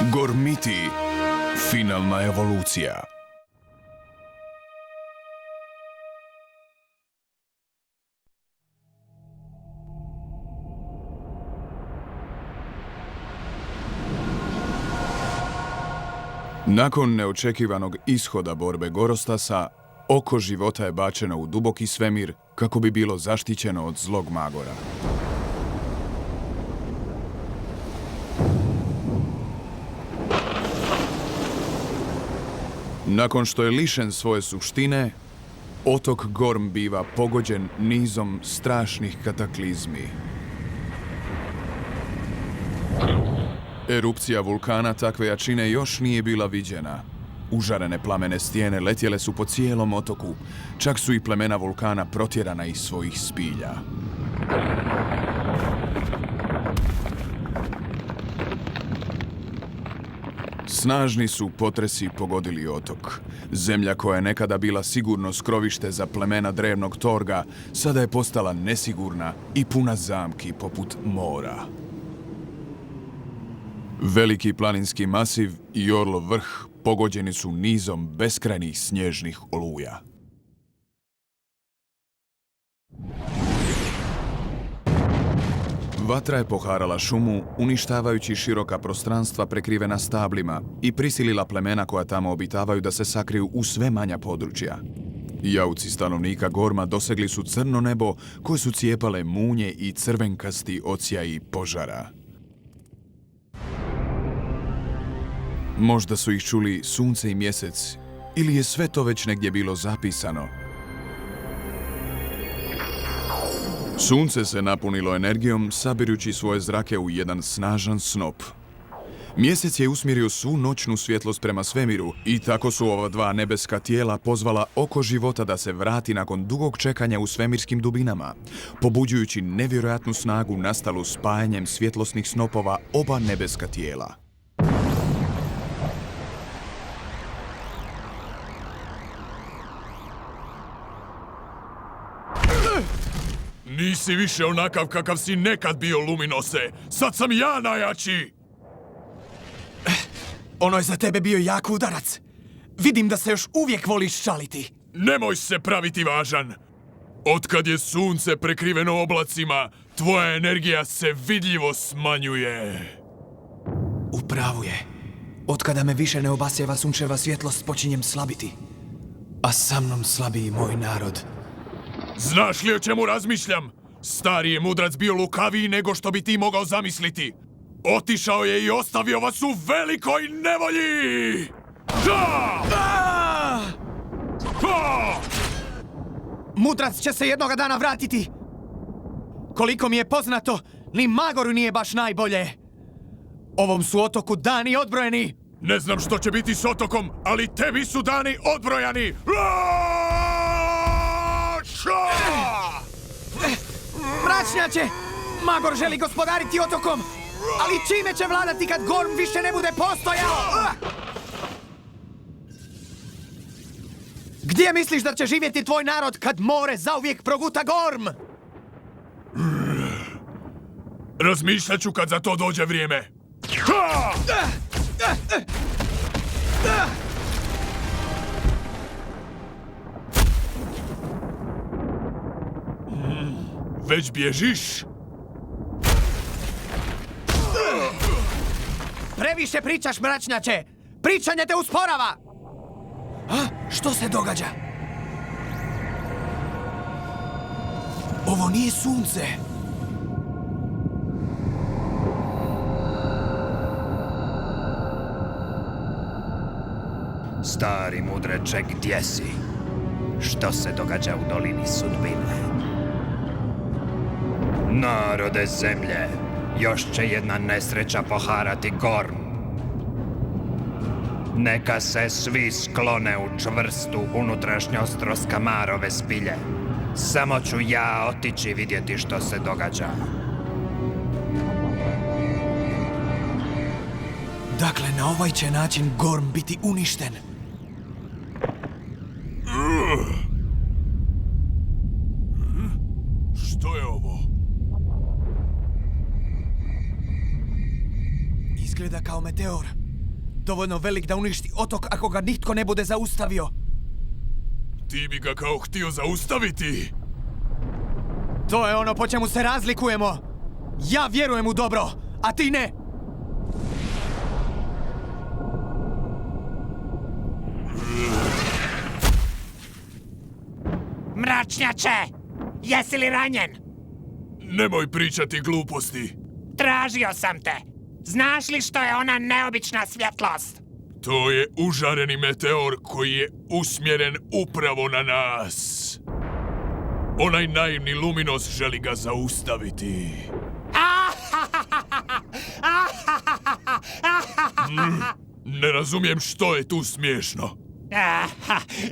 Gormiti. Finalna evolucija. Nakon neočekivanog ishoda borbe Gorostasa, oko života je bačeno u duboki svemir kako bi bilo zaštićeno od zlog magora. Nakon što je lišen svoje suštine, otok Gorm biva pogođen nizom strašnih kataklizmi. Erupcija vulkana takve jačine još nije bila viđena. Užarene plamene stijene letjele su po cijelom otoku, čak su i plemena vulkana protjerana iz svojih spilja. Snažni su potresi pogodili otok. Zemlja koja je nekada bila sigurno skrovište za plemena drevnog torga, sada je postala nesigurna i puna zamki poput mora. Veliki planinski masiv i Orlov vrh pogođeni su nizom beskrajnih snježnih oluja. Vatra je poharala šumu, uništavajući široka prostranstva prekrivena stablima i prisilila plemena koja tamo obitavaju da se sakriju u sve manja područja. Jauci stanovnika Gorma dosegli su crno nebo koje su cijepale munje i crvenkasti odsjaji požara. Možda su ih čuli sunce i mjesec, ili je sve to već negdje bilo zapisano. Sunce se napunilo energijom, sabirući svoje zrake u jedan snažan snop. Mjesec je usmjerio svu noćnu svjetlost prema svemiru i tako su ova dva nebeska tijela pozvala oko života da se vrati nakon dugog čekanja u svemirskim dubinama, pobuđujući nevjerojatnu snagu nastalu spajanjem svjetlosnih snopova oba nebeska tijela. Nisi više onakav kakav si nekad bio, Luminose. Sad sam ja najjači! Ono je za tebe bio jak udarac. Vidim da se još uvijek voliš šaliti. Nemoj se praviti važan. Otkad je sunce prekriveno oblacima, tvoja energija se vidljivo smanjuje. Upravu je. Otkada me više ne obasjeva sunčeva svjetlost, počinjem slabiti. A sa mnom slabi i moj narod. Znaš li o čemu razmišljam? Stari je mudrac bio lukaviji nego što bi ti mogao zamisliti. Otišao je i ostavio vas u velikoj nevolji! Da! Mudrac će se jednoga dana vratiti. Koliko mi je poznato, ni Magoru nije baš najbolje. Ovom su otoku dani odbrojeni. Ne znam što će biti s otokom, ali tebi su dani odbrojani! Mračnjače! Magor želi gospodariti otokom, ali čime će vladati kad Gorm više ne bude postojao? Gdje misliš da će živjeti tvoj narod kad more zauvijek proguta Gorm? Razmišljat ću kad za to dođe vrijeme. Već bježiš? Previše pričaš, mračnjače! Pričanje te usporava! Što se događa? Ovo nije sunce! Stari mudreče, gdje si? Što se događa u dolini sudbine? Narode zemlje, još će jedna nesreća poharati Gorm. Neka se svi sklone u čvrstu unutrašnjost Roskamarove spilje. Samo ću ja otići vidjeti što se događa. Dakle, na ovaj će način Gorm biti uništen. Što je ovo? Izgleda kao meteor. dovoljno velik da uništi otok ako ga nitko ne bude zaustavio. Ti bi ga kao htio zaustaviti? To je ono po čemu se razlikujemo. Ja vjerujem u dobro, a ti ne. Mračnjače! Jesi li ranjen? Nemoj pričati gluposti. Tražio sam te. Znaš li što je ona neobična svjetlost? To je užareni meteor koji je usmjeren upravo na nas. Onaj naivni Luminos želi ga zaustaviti. Ne razumijem što je tu smiješno.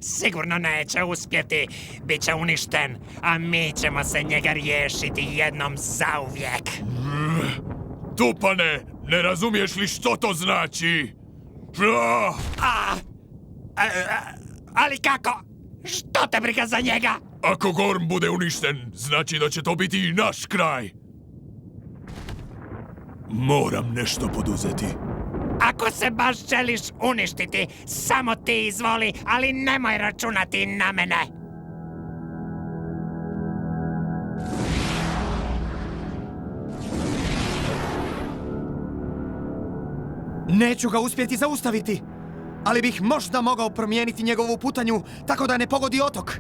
Sigurno neće uspjeti. Biće uništen, a mi ćemo se njega riješiti jednom zauvijek. Tupane, ne razumiješ li što to znači? Ali kako? Što te briga za njega? Ako Gorm bude uništen, znači da će to biti i naš kraj. Moram nešto poduzeti. Ako se baš želiš uništiti, samo ti izvoli, ali nemoj računati na mene. Neću ga uspjeti zaustaviti, ali bih možda mogao promijeniti njegovu putanju tako da ne pogodi otok.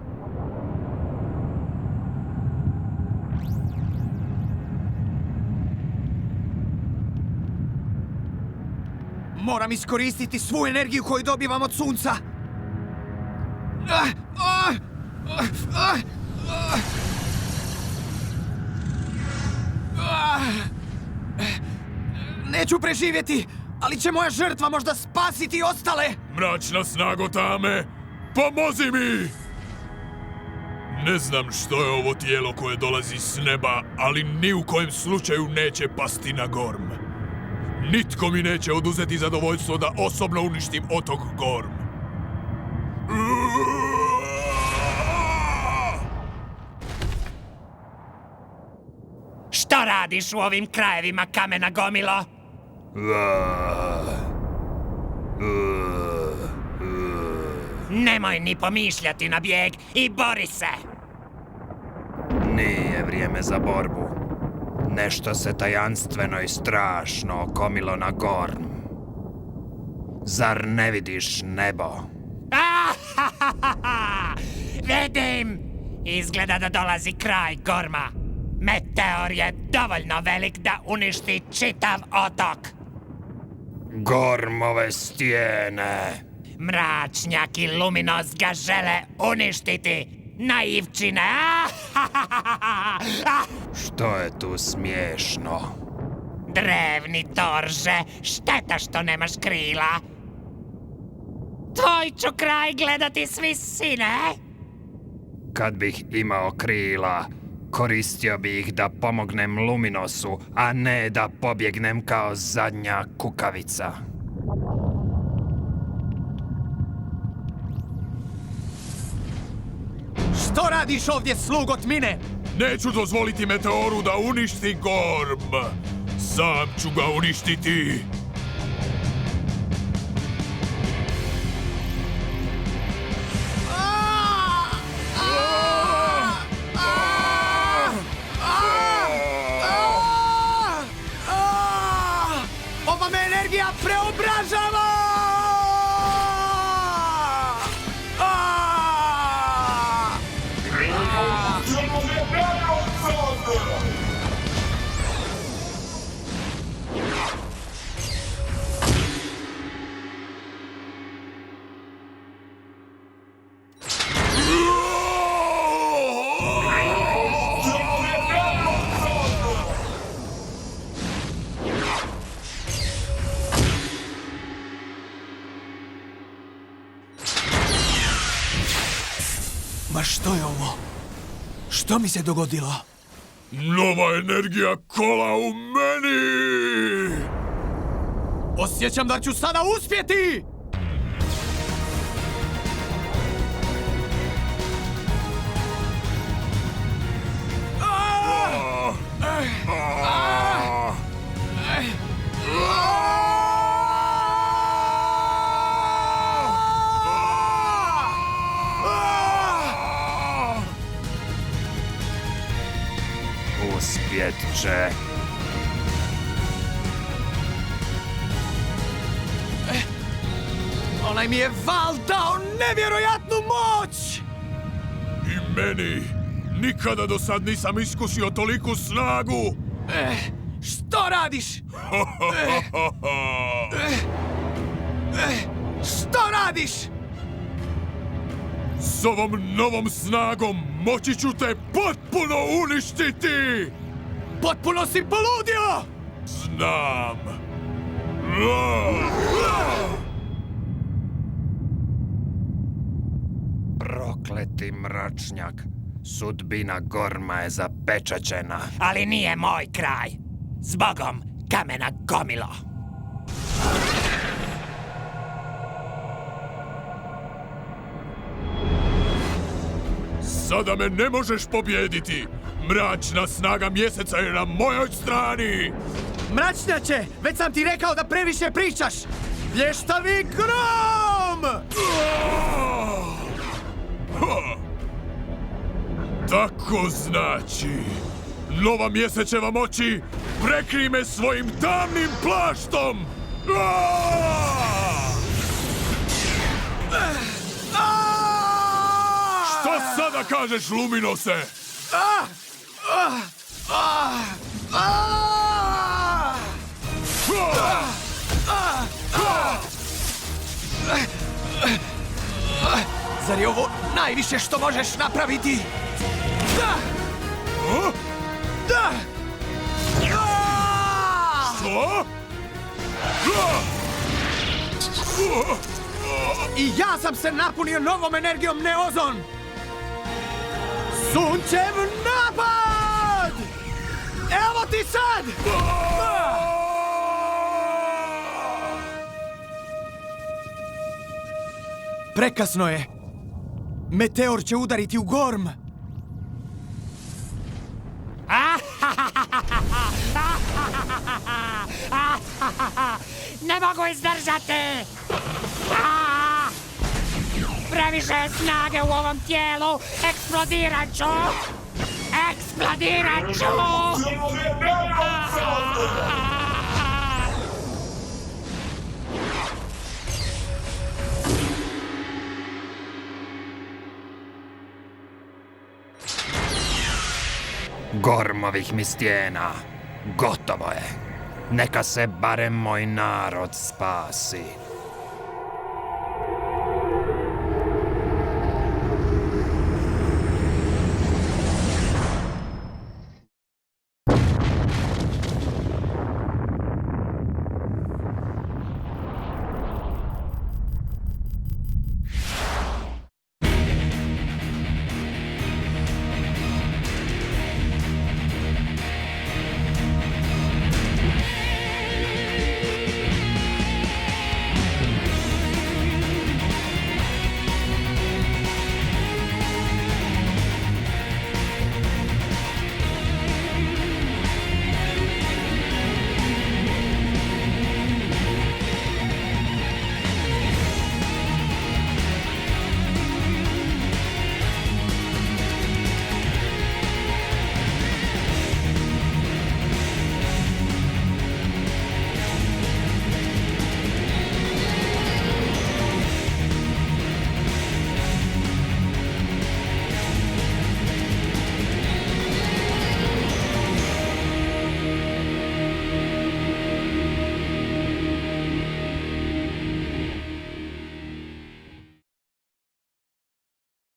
Moram iskoristiti svu energiju koju dobivam od sunca. Neću preživjeti, ali će moja žrtva možda spasiti ostale. Mračna snago tame, pomozi mi! Ne znam što je ovo tijelo koje dolazi s neba, ali ni u kojem slučaju neće pasti na Gorm. Nitko mi neće oduzeti zadovoljstvo da osobno uništim otok Gorm. Što radiš u ovim krajevima, kamena gomilo? Nemoj ni pomišljati na bijeg i bori se! Nije vrijeme za borbu. Nešto se tajanstveno i strašno okomilo na Gorm. Zar ne vidiš nebo? Vidim! Izgleda da dolazi kraj Gorma. Meteor je dovoljno velik da uništi čitav otok. Gormove stijene. Mračnjak i Luminos ga žele uništiti. Naivčine! Što je tu smiješno? Drevni torže, šteta što nemaš krila. Tvoj ću kraj gledati s visine. Kad bih imao krila, koristio bi ih da pomognem Luminosu, a ne da pobjegnem kao zadnja kukavica. Što radiš ovdje, slugo tmine? Neću dozvoliti meteoru da uništi Gorm. Sam ću ga uništiti. Ova me energija preobražava! Ma što je ovo? Što mi se dogodilo? Nova energija kola u meni! Osjećam da ću sada uspjeti! će. Onaj mi je val dao nevjerojatnu moć! I meni. Nikada do sad nisam iskusio toliku snagu. Što radiš? Što radiš? S ovom novom snagom moći ću te potpuno uništiti! Potpuno si poludio! Znam! Prokleti mračnjak. Sudbina Gorma je zapečaćena. Ali nije moj kraj. Zbogom, kamena gomilo. Sada me ne možeš pobijediti! Mračna snaga mjeseca je na mojoj strani! Mračnjače, već sam ti rekao da previše pričaš! Blještavi grom! Tako znači... Nova mjesečeva moći prekrij me svojim tamnim plaštom! Što sada kažeš, Luminose? Zar je ovo najviše što možeš napraviti? Da! Da! Što? I ja sam se napunio novom energijom Neozon! Sunčev napad! Evo ti sad! Prekasno je. Meteor će udariti u Gorm. Ne mogu izdržati! Previše je snage u ovom tijelu! Eksplodirat ću! Eksplodirat ću! Gormovih mi stijena. Gotovo je. Neka se barem moj narod spasi.